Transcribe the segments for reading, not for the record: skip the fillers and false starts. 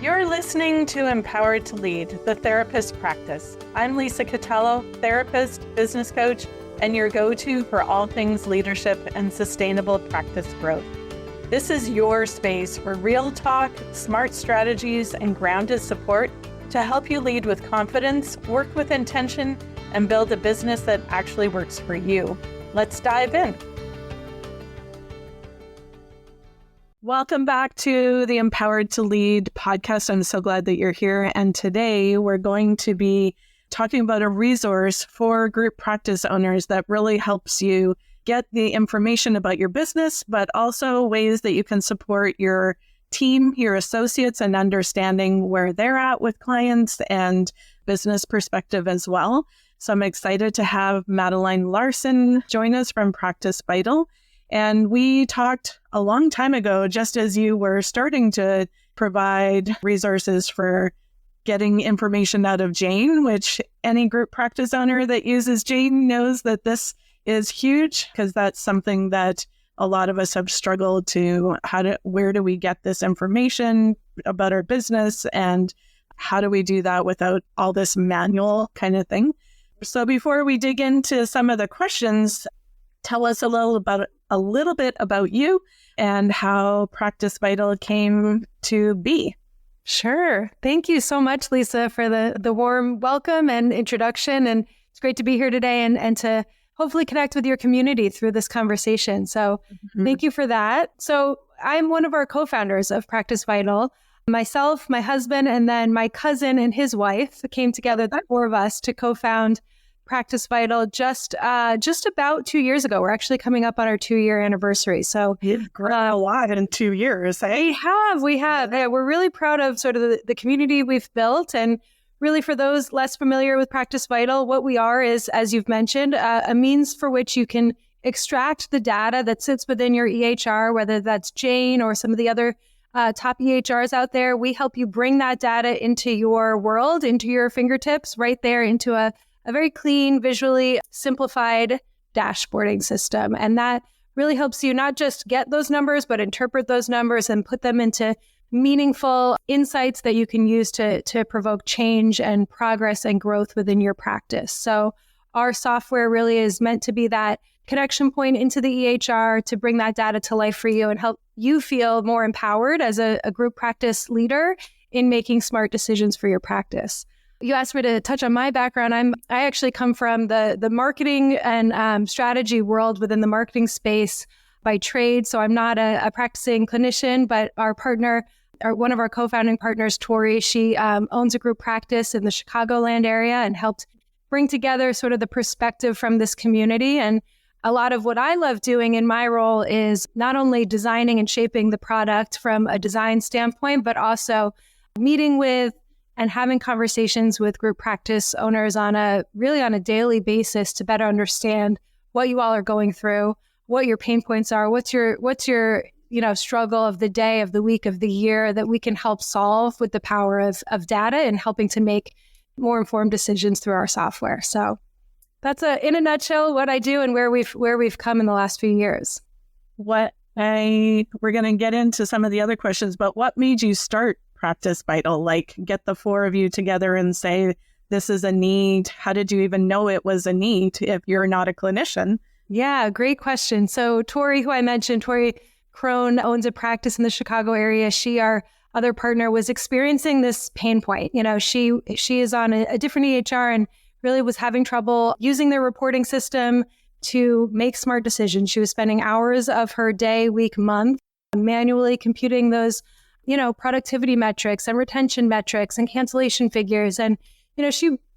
You're listening to Empowered to Lead, the Therapist Practice. I'm Lisa Catello, therapist, business coach, and your go-to for all things leadership and sustainable practice growth. This is your space for real talk, smart strategies, and grounded support to help you lead with confidence, work with intention, and build a business that actually works for you. Let's dive in. Welcome back to the Empowered to Lead podcast. I'm so glad that you're here. And today we're going to be talking about a resource for group practice owners that really helps you get the information about your business, but also ways that you can support your team, your associates, and understanding where they're at with clients and business perspective as well. So I'm excited to have Madeline Larsen join us from Practice Vital. And we talked a long time ago, just as you were starting to provide resources for getting information out of Jane, which any group practice owner that uses Jane knows that this is huge, because that's something that a lot of us have struggled to, where do we get this information about our business, and how do we do that without all this manual kind of thing? So before we dig into some of the questions, tell us a little bit about you and how Practice Vital came to be. Sure. Thank you so much, Lisa, for the warm welcome and introduction. And it's great to be here today and to hopefully connect with your community through this conversation. So Thank you for that. So I'm one of our co-founders of Practice Vital. Myself, my husband, and then my cousin and his wife came together, the four of us, to co-found Practice Vital just about 2 years ago. We're actually coming up on our 2-year anniversary. So you've grown a lot in 2 years. Eh? We have. Yeah, we're really proud of sort of the community we've built. And really, for those less familiar with Practice Vital, what we are is, as you've mentioned, a means for which you can extract the data that sits within your EHR, whether that's Jane or some of the other top EHRs out there. We help you bring that data into your world, into your fingertips, right there into a very clean, visually simplified dashboarding system. And that really helps you not just get those numbers, but interpret those numbers and put them into meaningful insights that you can use to provoke change and progress and growth within your practice. So our software really is meant to be that connection point into the EHR to bring that data to life for you and help you feel more empowered as a group practice leader in making smart decisions for your practice. You asked me to touch on my background. I actually come from the marketing and strategy world within the marketing space by trade. So I'm not a practicing clinician, but our partner, one of our co-founding partners, Tori, she owns a group practice in the Chicagoland area and helped bring together sort of the perspective from this community. And a lot of what I love doing in my role is not only designing and shaping the product from a design standpoint, but also meeting with and having conversations with group practice owners on a daily basis to better understand what you all are going through, what your pain points are, what's your struggle of the day, of the week, of the year that we can help solve with the power of data and helping to make more informed decisions through our software. So that's in a nutshell what I do and where we've come in the last few years. We're going to get into some of the other questions, but what made you start Practice Vital? Like, get the four of you together and say, this is a need. How did you even know it was a need if you're not a clinician? Yeah, great question. So Tori, who I mentioned, Tori Crone, owns a practice in the Chicago area. She, our other partner, was experiencing this pain point. She is on a different EHR and really was having trouble using their reporting system to make smart decisions. She was spending hours of her day, week, month manually computing those productivity metrics and retention metrics and cancellation figures. And,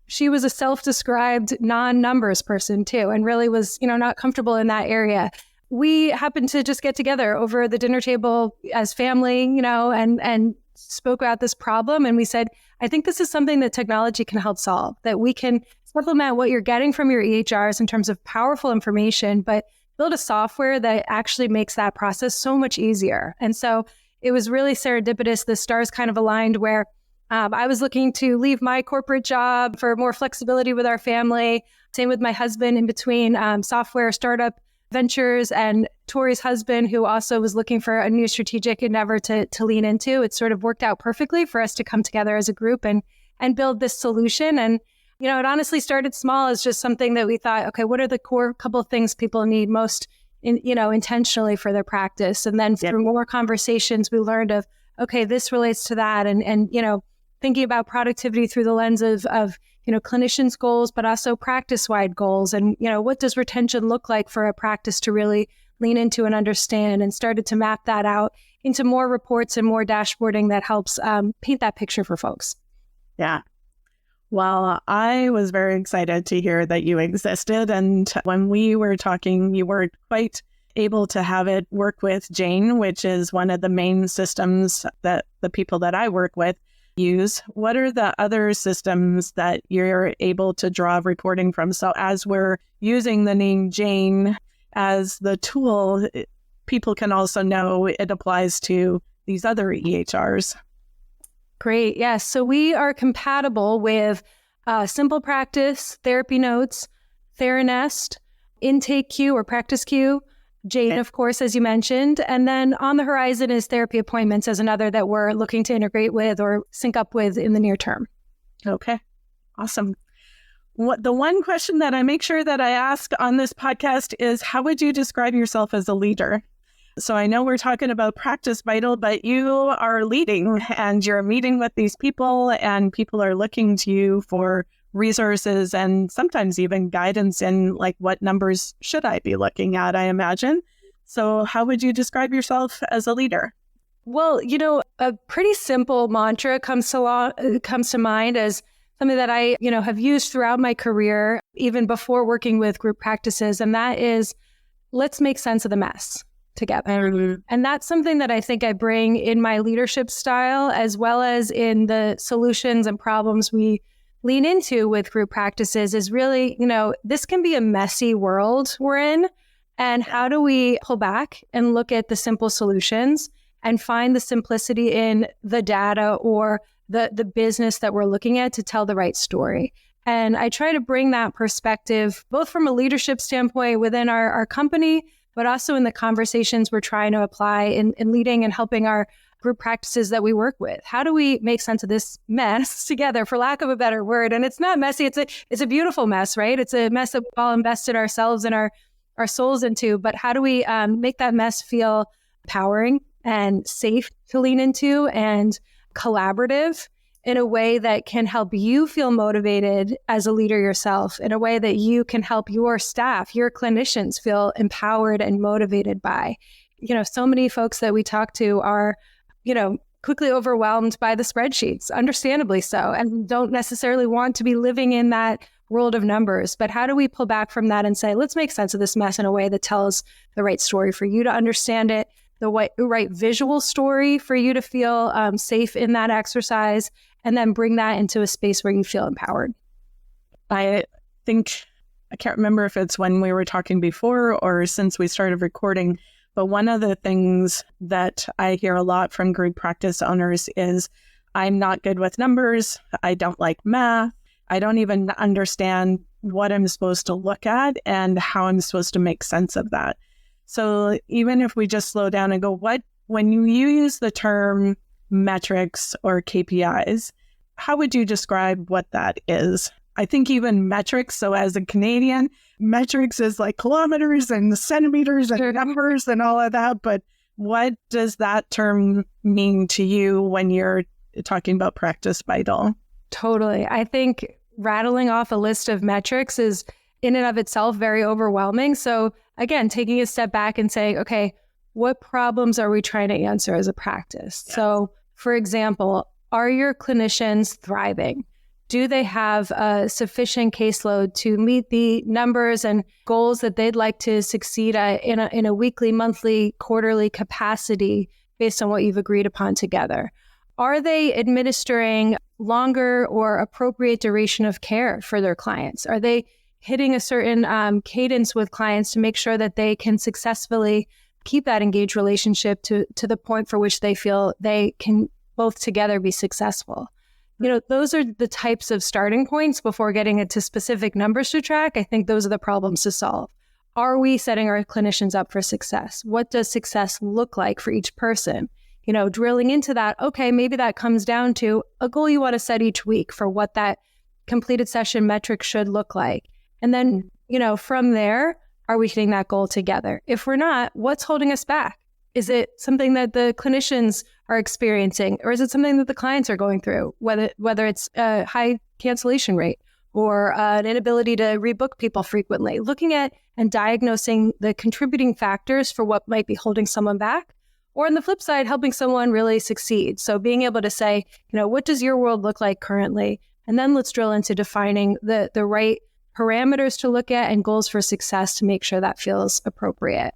she was a self-described non-numbers person too, and really was, not comfortable in that area. We happened to just get together over the dinner table as family, and spoke about this problem. And we said, I think this is something that technology can help solve, that we can supplement what you're getting from your EHRs in terms of powerful information, but build a software that actually makes that process so much easier. And so it was really serendipitous. The stars kind of aligned where I was looking to leave my corporate job for more flexibility with our family. Same with my husband, in between software startup ventures and Tori's husband, who also was looking for a new strategic endeavor to lean into. It sort of worked out perfectly for us to come together as a group and build this solution. And, it honestly started small as just something that we thought, okay, what are the core couple of things people need most intentionally for their practice? And then through more conversations, we learned of, okay, this relates to that. And thinking about productivity through the lens of clinicians' goals, but also practice-wide goals. And, what does retention look like for a practice to really lean into and understand, and started to map that out into more reports and more dashboarding that helps paint that picture for folks. Yeah. Well, I was very excited to hear that you existed. And when we were talking, you were quite able to have it work with Jane, which is one of the main systems that the people that I work with use. What are the other systems that you're able to draw reporting from? So as we're using the name Jane as the tool, people can also know it applies to these other EHRs. Great. Yes. So we are compatible with Simple Practice, Therapy Notes, Theranest, Intake Queue or Practice Queue, Jane, of course, as you mentioned. And then on the horizon is Therapy Appointments as another that we're looking to integrate with or sync up with in the near term. Okay. Awesome. The one question that I make sure that I ask on this podcast is, how would you describe yourself as a leader? So I know we're talking about Practice Vital, but you are leading and you're meeting with these people, and people are looking to you for resources and sometimes even guidance in like, what numbers should I be looking at, I imagine. So how would you describe yourself as a leader? Well, a pretty simple mantra comes to mind as something that I, have used throughout my career, even before working with group practices. And that is, let's make sense of the mess together. Mm-hmm. And that's something that I think I bring in my leadership style, as well as in the solutions and problems we lean into with group practices, is really, this can be a messy world we're in. And how do we pull back and look at the simple solutions and find the simplicity in the data or the business that we're looking at to tell the right story? And I try to bring that perspective, both from a leadership standpoint within our company, but also in the conversations we're trying to apply in leading and helping our group practices that we work with. How do we make sense of this mess together, for lack of a better word? And it's not messy. It's a beautiful mess, right? It's a mess that we've all invested ourselves and our souls into. But how do we make that mess feel empowering and safe to lean into and collaborative in a way that can help you feel motivated as a leader yourself, in a way that you can help your staff, your clinicians feel empowered and motivated by? So many folks that we talk to are, quickly overwhelmed by the spreadsheets, understandably so, and don't necessarily want to be living in that world of numbers. But how do we pull back from that and say, let's make sense of this mess in a way that tells the right story for you to understand it, the right visual story for you to feel safe in that exercise, and then bring that into a space where you feel empowered. I think, I can't remember if it's when we were talking before or since we started recording, but one of the things that I hear a lot from group practice owners is, I'm not good with numbers. I don't like math. I don't even understand what I'm supposed to look at and how I'm supposed to make sense of that. So even if we just slow down and go, when you use the term metrics or KPIs, how would you describe what that is? I think even metrics, so as a Canadian, metrics is like kilometers and centimeters and numbers and all of that. But what does that term mean to you when you're talking about Practice Vital? Totally. I think rattling off a list of metrics is in and of itself very overwhelming. So again, taking a step back and saying, okay, what problems are we trying to answer as a practice? Yes. So for example, are your clinicians thriving? Do they have a sufficient caseload to meet the numbers and goals that they'd like to succeed at in a weekly, monthly, quarterly capacity based on what you've agreed upon together? Are they administering longer or appropriate duration of care for their clients? Are they hitting a certain cadence with clients to make sure that they can successfully keep that engaged relationship to the point for which they feel they can both together be successful? Those are the types of starting points before getting into specific numbers to track. I think those are the problems to solve. are we setting our clinicians up for success? What does success look like for each person? Drilling into that, okay, maybe that comes down to a goal you want to set each week for what that completed session metric should look like. And then, from there, are we hitting that goal together? If we're not, what's holding us back? Is it something that the clinicians are experiencing, or is it something that the clients are going through, whether it's a high cancellation rate or an inability to rebook people frequently? Looking at and diagnosing the contributing factors for what might be holding someone back, or on the flip side, helping someone really succeed. So being able to say, what does your world look like currently? And then let's drill into defining the right parameters to look at and goals for success to make sure that feels appropriate.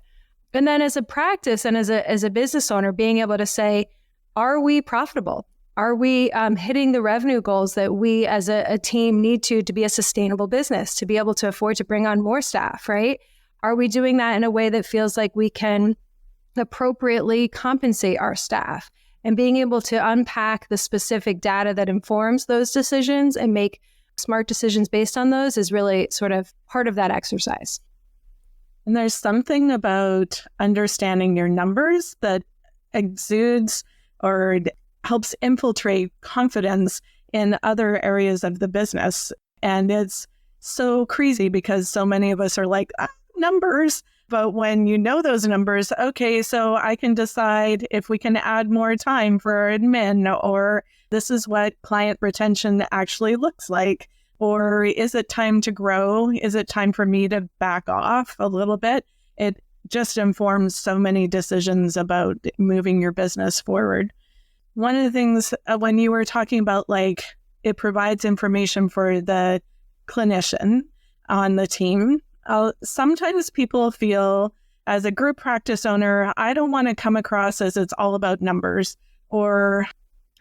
And then as a practice and as a business owner, being able to say, are we profitable? Are we hitting the revenue goals that we as a team need to be a sustainable business, to be able to afford to bring on more staff, right? Are we doing that in a way that feels like we can appropriately compensate our staff? And being able to unpack the specific data that informs those decisions and make smart decisions based on those is really sort of part of that exercise. And there's something about understanding your numbers that exudes or helps infiltrate confidence in other areas of the business. And it's so crazy because so many of us are like, numbers. But when you know those numbers, okay, so I can decide if we can add more time for admin, or this is what client retention actually looks like. Or is it time to grow? Is it time for me to back off a little bit? It just informs so many decisions about moving your business forward. One of the things when you were talking about it provides information for the clinician on the team, sometimes people feel as a group practice owner, I don't want to come across as it's all about numbers or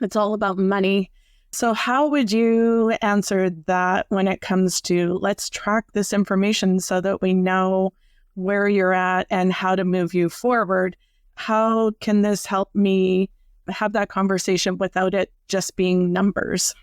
it's all about money. So how would you answer that when it comes to let's track this information so that we know where you're at and how to move you forward? How can this help me have that conversation without it just being numbers?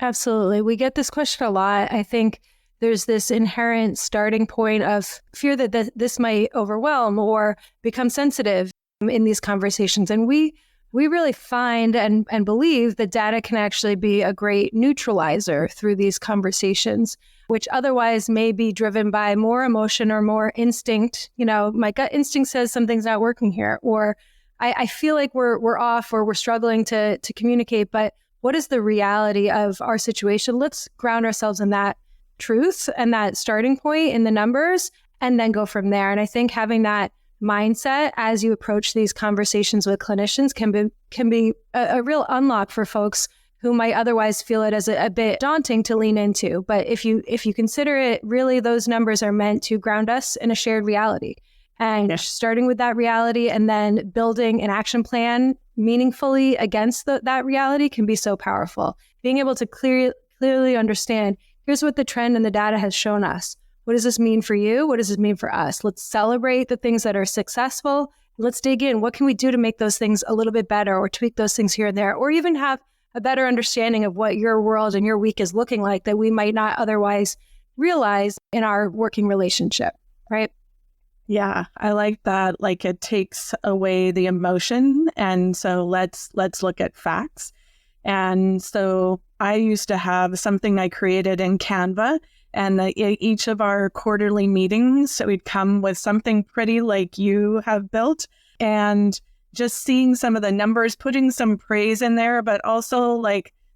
Absolutely. We get this question a lot. I think there's this inherent starting point of fear that this might overwhelm or become sensitive in these conversations. And we really find and believe that data can actually be a great neutralizer through these conversations, which otherwise may be driven by more emotion or more instinct. My gut instinct says something's not working here, or I feel like we're off or we're struggling to communicate, but what is the reality of our situation? Let's ground ourselves in that truth and that starting point in the numbers and then go from there. And I think having that mindset as you approach these conversations with clinicians can be a real unlock for folks who might otherwise feel it as a bit daunting to lean into. But if you consider it, really those numbers are meant to ground us in a shared reality. And starting with that reality and then building an action plan meaningfully against that reality can be so powerful. Being able to clearly understand, here's what the trend and the data has shown us. What does this mean for you? What does this mean for us? Let's celebrate the things that are successful. Let's dig in. What can we do to make those things a little bit better or tweak those things here and there, or even have a better understanding of what your world and your week is looking like that we might not otherwise realize in our working relationship, right? Yeah, I like that. It takes away the emotion. And so let's look at facts. And so I used to have something I created in Canva, and each of our quarterly meetings, so we'd come with something pretty like you have built, and just seeing some of the numbers, putting some praise in there, but also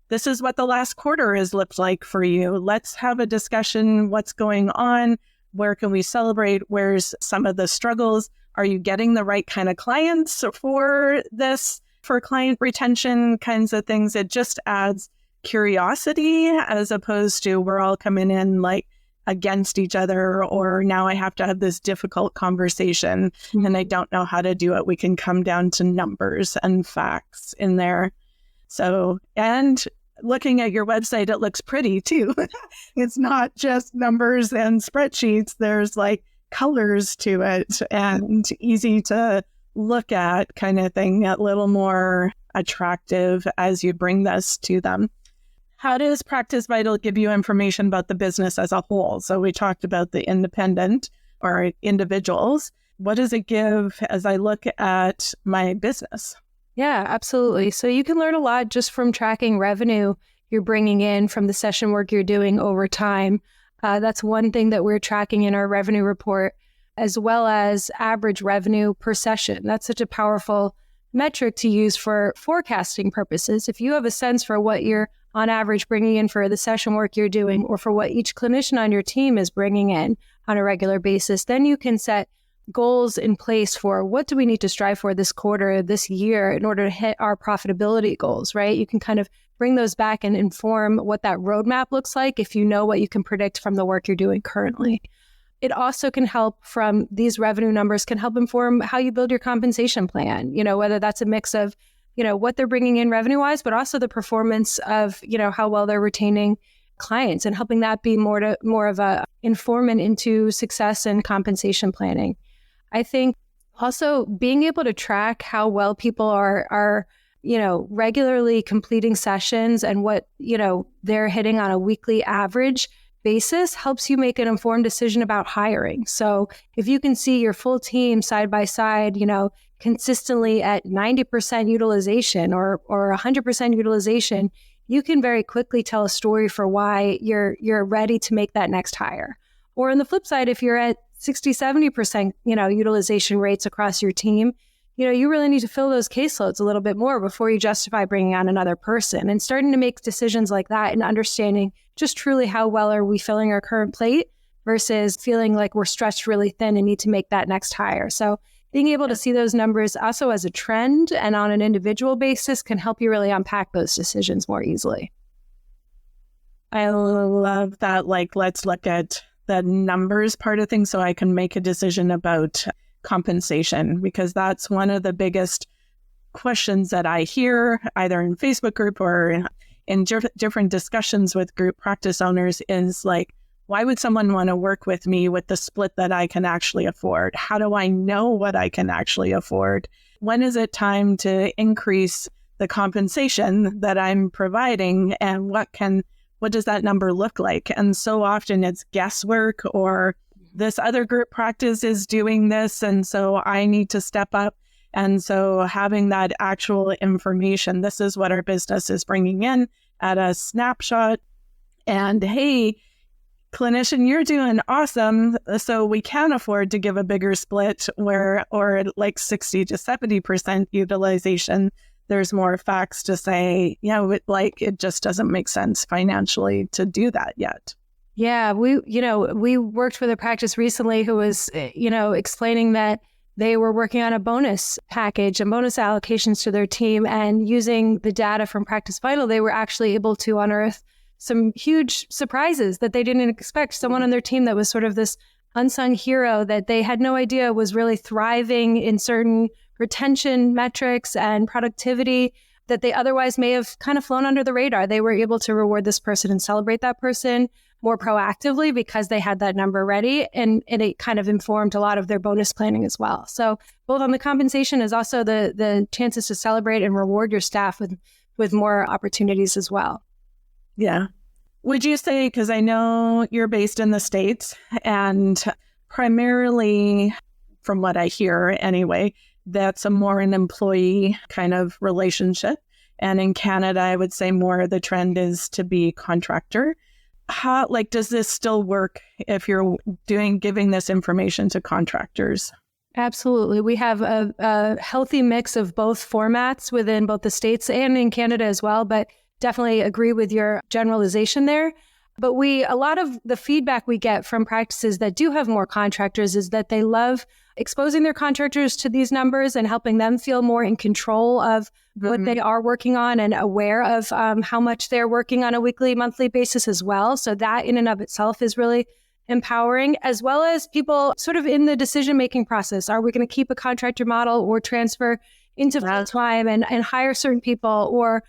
this is what the last quarter has looked like for you. Let's have a discussion. What's going on? Where can we celebrate? Where's some of the struggles? Are you getting the right kind of clients for this, for client retention kinds of things? It just adds curiosity as opposed to we're all coming in against each other, or now I have to have this difficult conversation and I don't know how to do it. We can come down to numbers and facts in there. So, and looking at your website, it looks pretty too. It's not just numbers and spreadsheets. There's colors to it and easy to look at kind of thing, a little more attractive as you bring this to them. How does Practice Vital give you information about the business as a whole? So we talked about the independent. or individuals, what does it give as I look at my business? Yeah, absolutely. So you can learn a lot just from tracking revenue you're bringing in from the session work you're doing over time. That's one thing that we're tracking in our revenue report, as well as average revenue per session. That's such a powerful metric to use for forecasting purposes. If you have a sense for what you're on average bringing in for the session work you're doing, or for what each clinician on your team is bringing in on a regular basis, then you can set goals in place for what do we need to strive for this quarter, this year, in order to hit our profitability goals, right? You can kind of bring those back and inform what that roadmap looks like if you know what you can predict from the work you're doing currently. It also can help from these revenue numbers can help inform how you build your compensation plan, whether that's a mix of, what they're bringing in revenue-wise, but also the performance of, how well they're retaining clients and helping that be more of a informant into success and compensation planning. I think also being able to track how well people are regularly completing sessions and what, they're hitting on a weekly average basis helps you make an informed decision about hiring. So if you can see your full team side by side, consistently at 90% utilization or 100% utilization, you can very quickly tell a story for why you're ready to make that next hire. Or on the flip side, if you're at 60, 70%, utilization rates across your team, you really need to fill those caseloads a little bit more before you justify bringing on another person, and starting to make decisions like that and understanding just truly how well are we filling our current plate versus feeling like we're stretched really thin and need to make that next hire. So being able to see those numbers also as a trend and on an individual basis can help you really unpack those decisions more easily. I love that. Let's look at the numbers part of things so I can make a decision about compensation, because that's one of the biggest questions that I hear either in Facebook group or in different discussions with group practice owners is why would someone want to work with me with the split that I can actually afford? How do I know what I can actually afford? When is it time to increase the compensation that I'm providing, and what does that number look like? And so often it's guesswork, or this other group practice is doing this, and so I need to step up. And so having that actual information, this is what our business is bringing in at a snapshot. And hey, clinician, you're doing awesome. So we can afford to give a bigger split or 60 to 70% utilization. There's more facts to say, it just doesn't make sense financially to do that yet. Yeah, we worked with a practice recently who was, explaining that they were working on a bonus package and bonus allocations to their team, and using the data from Practice Vital, they were actually able to unearth some huge surprises that they didn't expect. Someone on their team that was sort of this unsung hero that they had no idea was really thriving in certain retention metrics and productivity that they otherwise may have kind of flown under the radar. They were able to reward this person and celebrate that person more proactively because they had that number ready, and it kind of informed a lot of their bonus planning as well. So both on the compensation as also the chances to celebrate and reward your staff with more opportunities as well. Yeah. Would you say, because I know you're based in the States, and primarily from what I hear anyway, that's an employee kind of relationship. And in Canada, I would say more the trend is to be contractor. How, does this still work if you're giving this information to contractors? Absolutely. We have a healthy mix of both formats within both the States and in Canada as well, but definitely agree with your generalization there. But a lot of the feedback we get from practices that do have more contractors is that they love exposing their contractors to these numbers and helping them feel more in control of what they are working on and aware of how much they're working on a weekly, monthly basis as well. So that in and of itself is really empowering, as well as people sort of in the decision-making process. Are we going to keep a contractor model or transfer into full-time and hire certain people, or,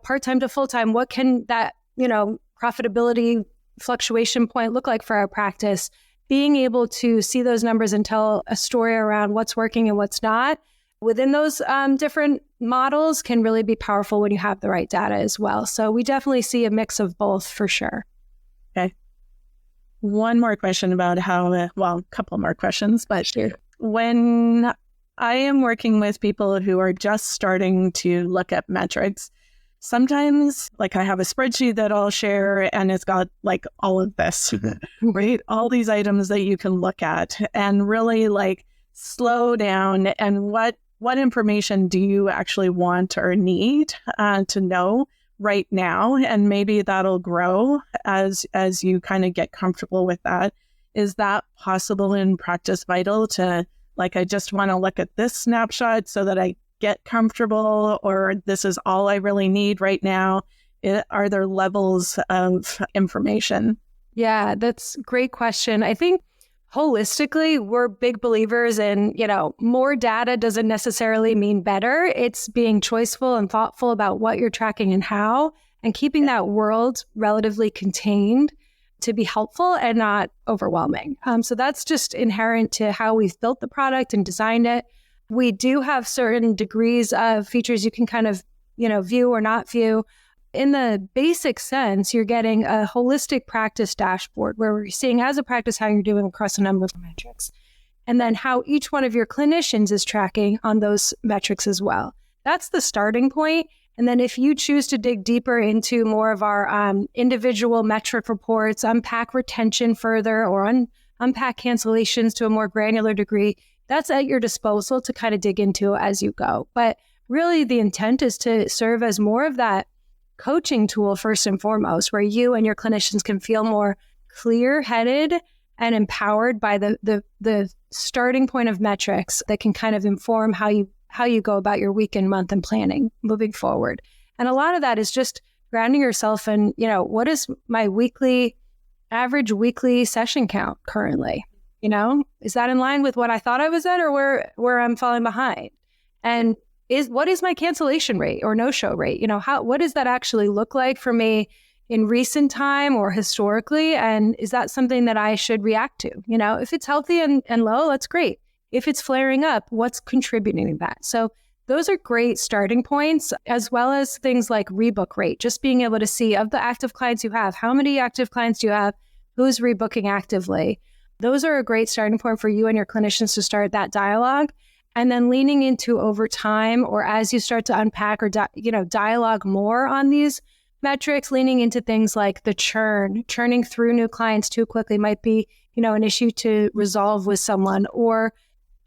part-time to full-time? What can that, profitability fluctuation point look like for our practice? Being able to see those numbers and tell a story around what's working and what's not within those different models can really be powerful when you have the right data as well. So we definitely see a mix of both for sure. Okay. one more question about a couple more questions, but Sure. when I am working with people who are just starting to look at metrics, sometimes like I have a spreadsheet that I'll share and it's got like all of this, right? All these items that you can look at and really like slow down and what information do you actually want or need to know right now? And maybe that'll grow as you kind of get comfortable with that. Is that possible in Practice Vital to like, I just want to look at this snapshot so that I get comfortable, or this is all I really need right now? Are there levels of information? Yeah, that's a great question. I think holistically, we're big believers in, more data doesn't necessarily mean better. It's being choiceful and thoughtful about what you're tracking and how, and keeping that world relatively contained to be helpful and not overwhelming. So that's just inherent to how we've built the product and designed it. We do have certain degrees of features you can kind of, view or not view. In the basic sense, you're getting a holistic practice dashboard where we're seeing as a practice how you're doing across a number of metrics, and then how each one of your clinicians is tracking on those metrics as well. That's the starting point. And then if you choose to dig deeper into more of our individual metric reports, unpack retention further, or unpack cancellations to a more granular degree, that's at your disposal to kind of dig into as you go. But really the intent is to serve as more of that coaching tool first and foremost, where you and your clinicians can feel more clear-headed and empowered by the starting point of metrics that can kind of inform how you go about your week and month and planning moving forward. And a lot of that is just grounding yourself in, what is my average weekly session count currently? Is that in line with what I thought I was at, or where I'm falling behind? And what is my cancellation rate or no-show rate? What does that actually look like for me in recent time or historically? And is that something that I should react to? If it's healthy and low, that's great. If it's flaring up, what's contributing to that? So those are great starting points, as well as things like rebook rate, just being able to see of the active clients you have, how many active clients do you have, who's rebooking actively. Those are a great starting point for you and your clinicians to start that dialogue. And then leaning into over time, or as you start to unpack or dialogue more on these metrics, leaning into things like the churning through new clients too quickly might be, an issue to resolve with someone. Or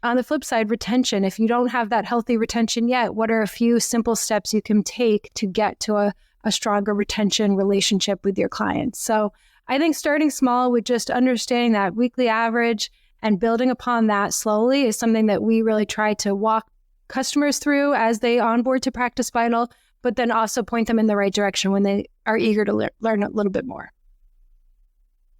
on the flip side, retention. If you don't have that healthy retention yet, what are a few simple steps you can take to get to a stronger retention relationship with your clients? So I think starting small with just understanding that weekly average and building upon that slowly is something that we really try to walk customers through as they onboard to Practice Vital, but then also point them in the right direction when they are eager to learn a little bit more.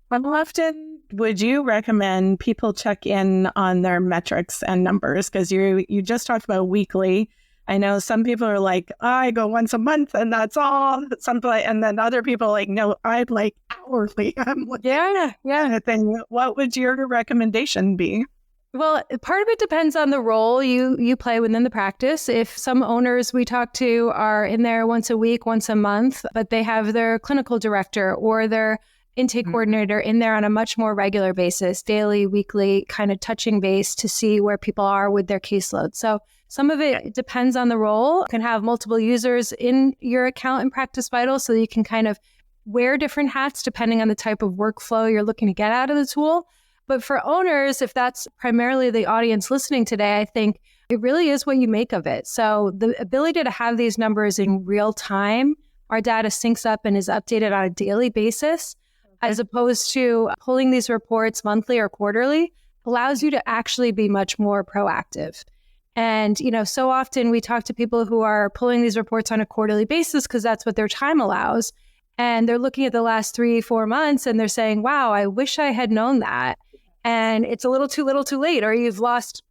How often would you recommend people check in on their metrics and numbers? Because you just talked about weekly. I know some people are like, I go once a month and that's all. And then other people are like, no, I'd like hourly. I'm like, yeah. Thing. What would your recommendation be? Well, part of it depends on the role you play within the practice. If some owners we talk to are in there once a week, once a month, but they have their clinical director or their intake coordinator in there on a much more regular basis, daily, weekly, kind of touching base to see where people are with their caseload. So some of it depends on the role. You can have multiple users in your account in Practice Vital, so you can kind of wear different hats depending on the type of workflow you're looking to get out of the tool. But for owners, if that's primarily the audience listening today, I think it really is what you make of it. So the ability to have these numbers in real time, our data syncs up and is updated on a daily basis, as opposed to pulling these reports monthly or quarterly, allows you to actually be much more proactive. And, so often we talk to people who are pulling these reports on a quarterly basis because that's what their time allows. And they're looking at the last 3-4 months and they're saying, wow, I wish I had known that. And it's a little too late, or you've lost,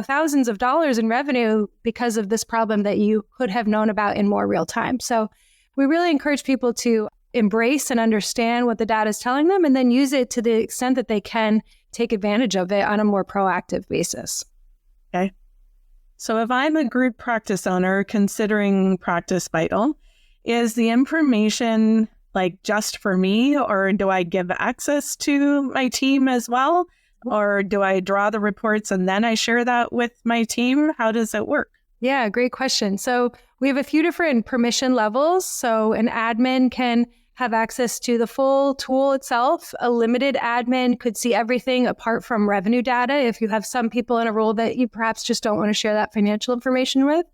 thousands of dollars in revenue because of this problem that you could have known about in more real time. So we really encourage people to embrace and understand what the data is telling them and then use it to the extent that they can take advantage of it on a more proactive basis. Okay. So if I'm a group practice owner considering Practice Vital, is the information like just for me, or do I give access to my team as well? Or do I draw the reports and then I share that with my team? How does it work? Yeah, great question. So we have a few different permission levels. So an admin can have access to the full tool itself. A limited admin could see everything apart from revenue data if you have some people in a role that you perhaps just don't want to share that financial information with.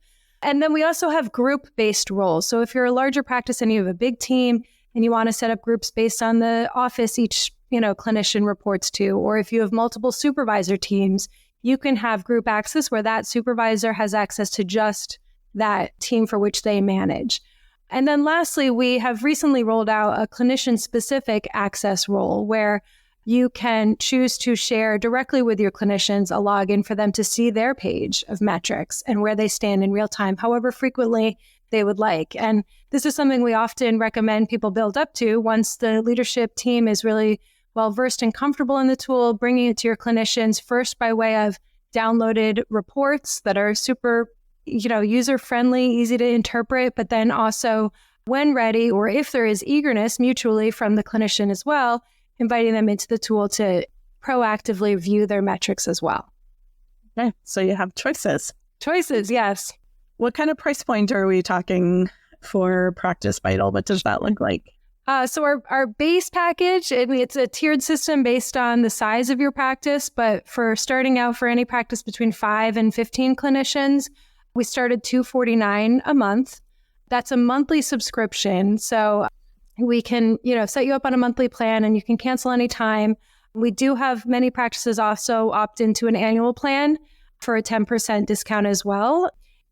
And then we also have group-based roles. So if you're a larger practice and you have a big team and you want to set up groups based on the office each clinician reports to, or if you have multiple supervisor teams, you can have group access where that supervisor has access to just that team for which they manage. And then lastly, we have recently rolled out a clinician-specific access role where you can choose to share directly with your clinicians a login for them to see their page of metrics and where they stand in real time, however frequently they would like. And this is something we often recommend people build up to once the leadership team is really well-versed and comfortable in the tool, bringing it to your clinicians first by way of downloaded reports that are super, user-friendly, easy to interpret, but then also when ready, or if there is eagerness mutually from the clinician as well, inviting them into the tool to proactively view their metrics as well. Okay, so you have choices. Choices, yes. What kind of price point are we talking for Practice Vital? What does that look like? So our base package, it's a tiered system based on the size of your practice, but for starting out for any practice between 5 and 15 clinicians, we started $249 a month. That's a monthly subscription. So we can, set you up on a monthly plan and you can cancel anytime. We do have many practices also opt into an annual plan for a 10% discount as well.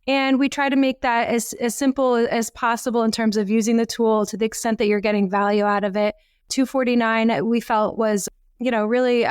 And we try to make that as simple as possible in terms of using the tool to the extent that you're getting value out of it. $249 we felt was, really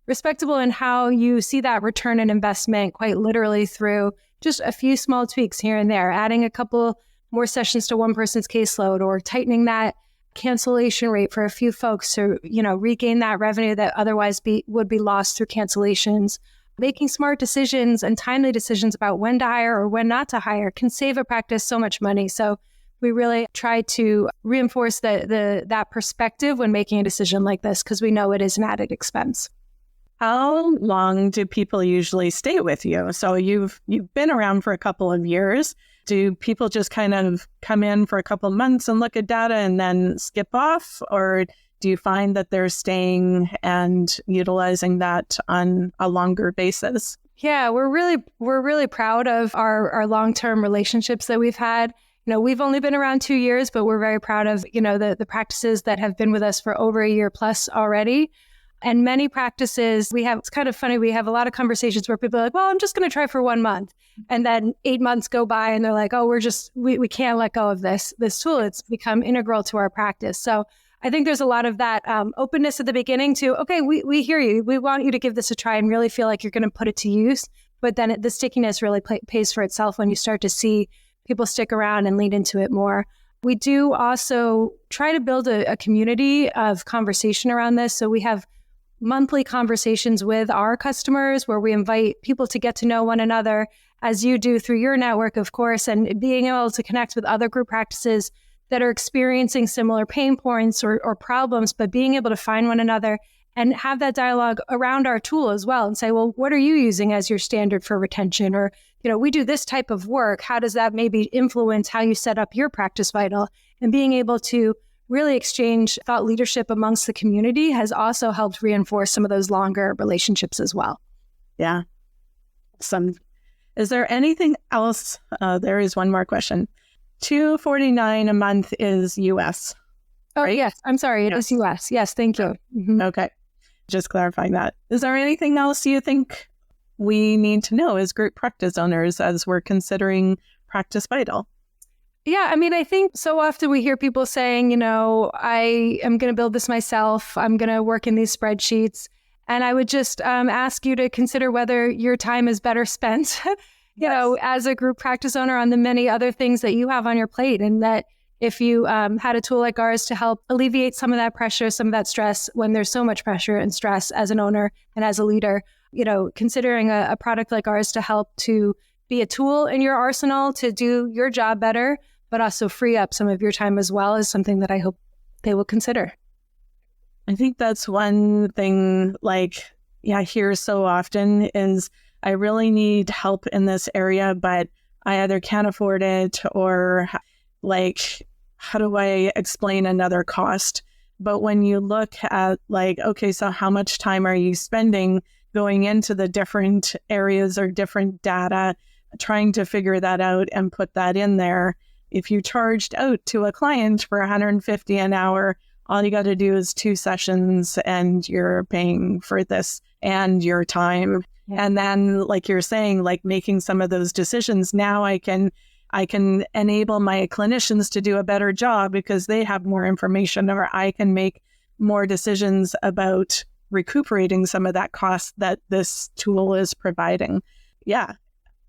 respectable in how you see that return on investment quite literally through just a few small tweaks here and there, adding a couple more sessions to one person's caseload or tightening that cancellation rate for a few folks to, regain that revenue that otherwise would be lost through cancellations. Making smart decisions and timely decisions about when to hire or when not to hire can save a practice so much money. So we really try to reinforce that perspective when making a decision like this, because we know it is an added expense. How long do people usually stay with you? So you've been around for a couple of years. Do people just kind of come in for a couple of months and look at data and then skip off? Or do you find that they're staying and utilizing that on a longer basis? Yeah, we're really proud of our long-term relationships that we've had. We've only been around 2 years, but we're very proud of, the practices that have been with us for over a year plus already. And many practices, it's kind of funny, we have a lot of conversations where people are like, well, I'm just going to try for 1 month. And then 8 months go by and they're like, oh, we can't let go of this tool. It's become integral to our practice. So I think there's a lot of that openness at the beginning to, okay, we hear you. We want you to give this a try and really feel like you're going to put it to use. But then the stickiness really pays for itself when you start to see people stick around and lean into it more. We do also try to build a community of conversation around this. So we have monthly conversations with our customers where we invite people to get to know one another, as you do through your network, of course, and being able to connect with other group practices that are experiencing similar pain points or problems, but being able to find one another and have that dialogue around our tool as well and say, well, what are you using as your standard for retention? Or, we do this type of work. How does that maybe influence how you set up your Practice Vital? And being able to really exchange thought leadership amongst the community has also helped reinforce some of those longer relationships as well. Yeah. Is there anything else? There is one more question. $249 a month is US. Oh, right? Yes. I'm sorry. It is US. Yes. Thank you. Mm-hmm. Okay. Just clarifying that. Is there anything else you think we need to know as group practice owners as we're considering Practice Vital? Yeah, I think so often we hear people saying, I am going to build this myself. I'm going to work in these spreadsheets. And I would just ask you to consider whether your time is better spent, as a group practice owner on the many other things that you have on your plate. And that if you had a tool like ours to help alleviate some of that pressure, some of that stress when there's so much pressure and stress as an owner and as a leader, considering a product like ours to help to be a tool in your arsenal to do your job better, but also free up some of your time as well is something that I hope they will consider. I think that's one thing, I hear so often is I really need help in this area, but I either can't afford it or how do I explain another cost? But when you look at okay, so how much time are you spending going into the different areas or different data, trying to figure that out and put that in there? If you charged out to a client for $150 an hour, all you got to do is 2 sessions and you're paying for this and your time. Yeah. And then, like you're saying, making some of those decisions, now I can enable my clinicians to do a better job because they have more information, or I can make more decisions about recuperating some of that cost that this tool is providing. Yeah.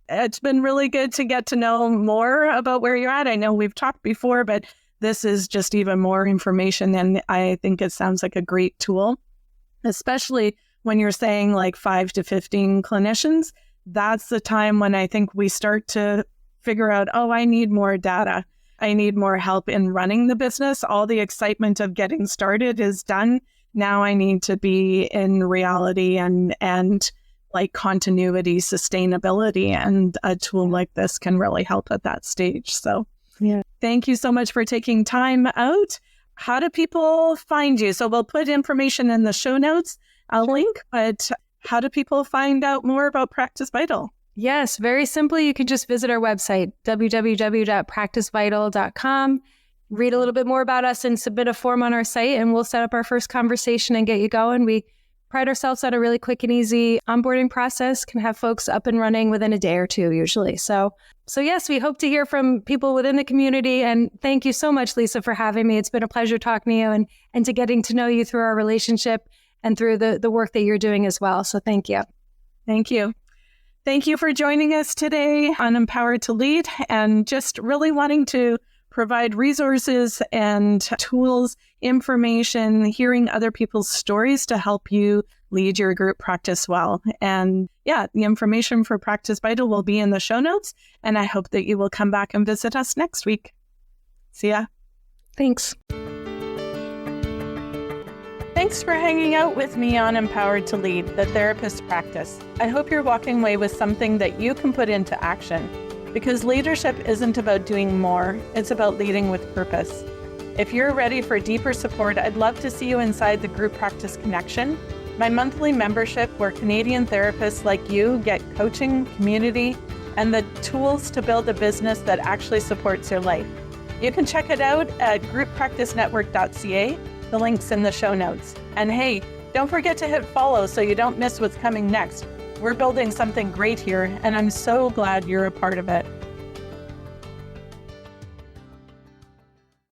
It's been really good to get to know more about where you're at. I know we've talked before, but this is just even more information. And I think it sounds like a great tool, especially when you're saying 5 to 15 clinicians. That's the time when I think we start to figure out, I need more data. I need more help in running the business. All the excitement of getting started is done. Now I need to be in reality and continuity, sustainability, and a tool like this can really help at that stage. So yeah, thank you so much for taking time out. How do people find you? So we'll put information in the show notes, a link, but how do people find out more about Practice Vital? Yes, very simply, you can just visit our website, www.practicevital.com, read a little bit more about us and submit a form on our site, and we'll set up our first conversation and get you going. We pride ourselves on a really quick and easy onboarding process, can have folks up and running within a day or two usually. So yes, we hope to hear from people within the community. And thank you so much, Lisa, for having me. It's been a pleasure talking to you and to getting to know you through our relationship and through the work that you're doing as well. So thank you. Thank you. Thank you for joining us today on Empowered to Lead, and just really wanting to provide resources and tools, information, hearing other people's stories to help you lead your group practice well. And yeah, the information for Practice Vital will be in the show notes, and I hope that you will come back and visit us next week. See ya. Thanks. Thanks for hanging out with me on Empowered to Lead, the therapist practice. I hope you're walking away with something that you can put into action, because leadership isn't about doing more, it's about leading with purpose. If you're ready for deeper support, I'd love to see you inside the Group Practice Connection, my monthly membership where Canadian therapists like you get coaching, community, and the tools to build a business that actually supports your life. You can check it out at grouppracticenetwork.ca. The link's in the show notes. And hey, don't forget to hit follow so you don't miss what's coming next. We're building something great here, and I'm so glad you're a part of it.